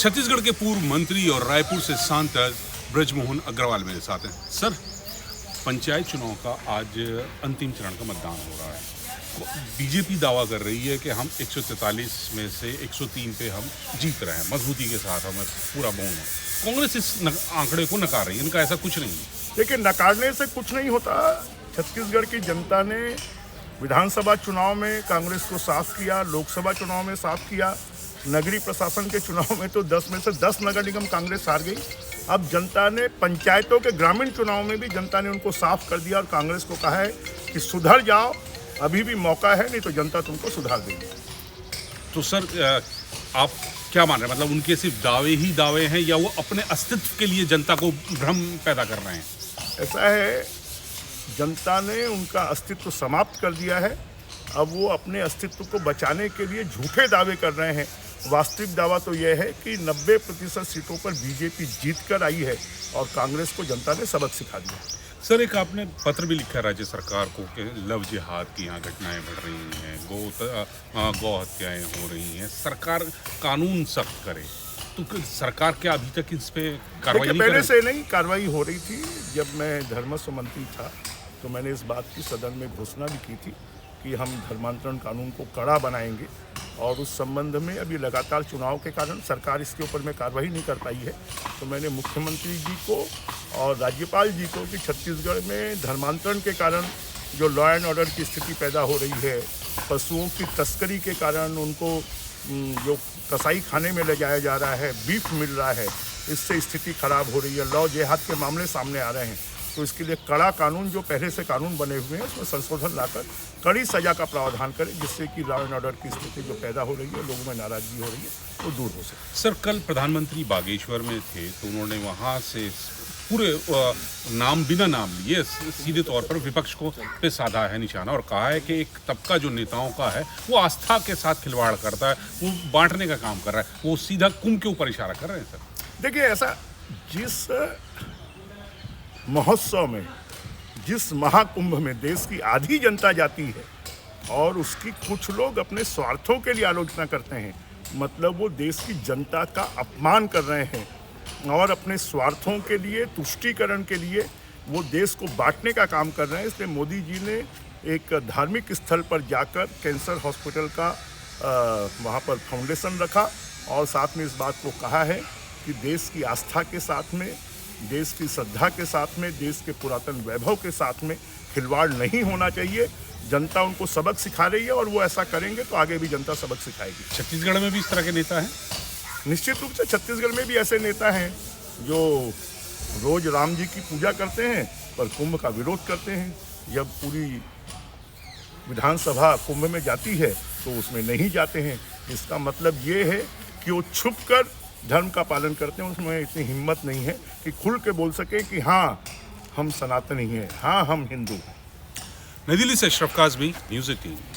छत्तीसगढ़ के पूर्व मंत्री और रायपुर से सांसद ब्रजमोहन अग्रवाल मेरे साथ हैं। सर, पंचायत चुनाव का आज अंतिम चरण का मतदान हो रहा है। बीजेपी दावा कर रही है कि हम 143 में से 103 पे हम जीत रहे हैं, मजबूती के साथ हमें पूरा बहुमत है। कांग्रेस इस आंकड़े को नकार रही है, इनका ऐसा कुछ नहीं है। देखिए, नकारने से कुछ नहीं होता। छत्तीसगढ़ की जनता ने विधानसभा चुनाव में कांग्रेस को साफ किया, लोकसभा चुनाव में साफ किया, नगरीय प्रशासन के चुनाव में तो 10 में से 10 नगर निगम कांग्रेस हार गई। अब जनता ने पंचायतों के ग्रामीण चुनाव में भी जनता ने उनको साफ कर दिया और कांग्रेस को कहा है कि सुधर जाओ, अभी भी मौका है, नहीं तो जनता तुमको सुधार देगी। तो सर, आप क्या मान रहे हैं? मतलब उनके सिर्फ दावे ही दावे हैं या वो अपने अस्तित्व के लिए जनता को भ्रम पैदा कर रहे हैं? ऐसा है, जनता ने उनका अस्तित्व समाप्त कर दिया है। अब वो अपने अस्तित्व को बचाने के लिए झूठे दावे कर रहे हैं। वास्तविक दावा तो यह है कि 90% सीटों पर बीजेपी जीत कर आई है और कांग्रेस को जनता ने सबक सिखा दिया। सर, एक आपने पत्र भी लिखा राज्य सरकार को कि लव जिहाद की यहाँ घटनाएं बढ़ रही हैं, गौ हत्याएं हो रही हैं, सरकार कानून सख्त करे। तो सरकार क्या अभी तक इस पे कार्रवाई नहीं कर रही? पहले से नहीं कार्रवाई हो रही थी। जब मैं धर्मस्व मंत्री था तो मैंने इस बात की सदन में घोषणा भी की थी कि हम धर्मांतरण कानून को कड़ा बनाएंगे और उस संबंध में अभी लगातार चुनाव के कारण सरकार इसके ऊपर में कार्रवाई नहीं कर पाई है। तो मैंने मुख्यमंत्री जी को और राज्यपाल जी को कि छत्तीसगढ़ में धर्मांतरण के कारण जो लॉ एंड ऑर्डर की स्थिति पैदा हो रही है, पशुओं की तस्करी के कारण उनको जो कसाई खाने में ले जाया जा रहा है, बीफ मिल रहा है, इससे स्थिति खराब हो रही है, लॉ जिहाद के मामले सामने आ रहे हैं। तो इसके लिए कड़ा कानून, जो पहले से कानून बने हुए हैं, उसमें संशोधन लाकर कड़ी सजा का प्रावधान करें, जिससे कि लॉ एंड ऑर्डर की स्थिति जो पैदा हो रही है, लोगों में नाराजगी हो रही है, वो दूर हो सके। सर, कल प्रधानमंत्री बागेश्वर में थे तो उन्होंने वहाँ से पूरे बिना नाम लिए सीधे तौर पर विपक्ष को पे साधा है निशाना और कहा है कि एक तबका जो नेताओं का है वो आस्था के साथ खिलवाड़ करता है, वो बांटने का काम कर रहा है, वो सीधा कुंभ के ऊपर इशारा कर रहे हैं। सर देखिए, ऐसा जिस महोत्सव में, जिस महाकुंभ में देश की आधी जनता जाती है और उसकी कुछ लोग अपने स्वार्थों के लिए आलोचना करते हैं, मतलब वो देश की जनता का अपमान कर रहे हैं और अपने स्वार्थों के लिए, तुष्टीकरण के लिए वो देश को बांटने का काम कर रहे हैं। इसलिए मोदी जी ने एक धार्मिक स्थल पर जाकर कैंसर हॉस्पिटल का वहाँ पर फाउंडेशन रखा और साथ में इस बात को कहा है कि देश की आस्था के साथ में, देश की श्रद्धा के साथ में, देश के पुरातन वैभव के साथ में खिलवाड़ नहीं होना चाहिए। जनता उनको सबक सिखा रही है और वो ऐसा करेंगे तो आगे भी जनता सबक सिखाएगी। छत्तीसगढ़ में भी इस तरह के नेता हैं? निश्चित रूप से छत्तीसगढ़ में भी ऐसे नेता हैं जो रोज राम जी की पूजा करते हैं पर कुंभ का विरोध करते हैं। जब पूरी विधानसभा कुंभ में जाती है तो उसमें नहीं जाते हैं। इसका मतलब ये है कि वो छुपकर धर्म का पालन करते हैं। उसमें इतनी हिम्मत नहीं है कि खुल के बोल सके कि हाँ हम सनातनी हैं, हाँ हम हिंदू हैं। नई दिल्ली से अशरफ काज़मी, न्यूज़ 18।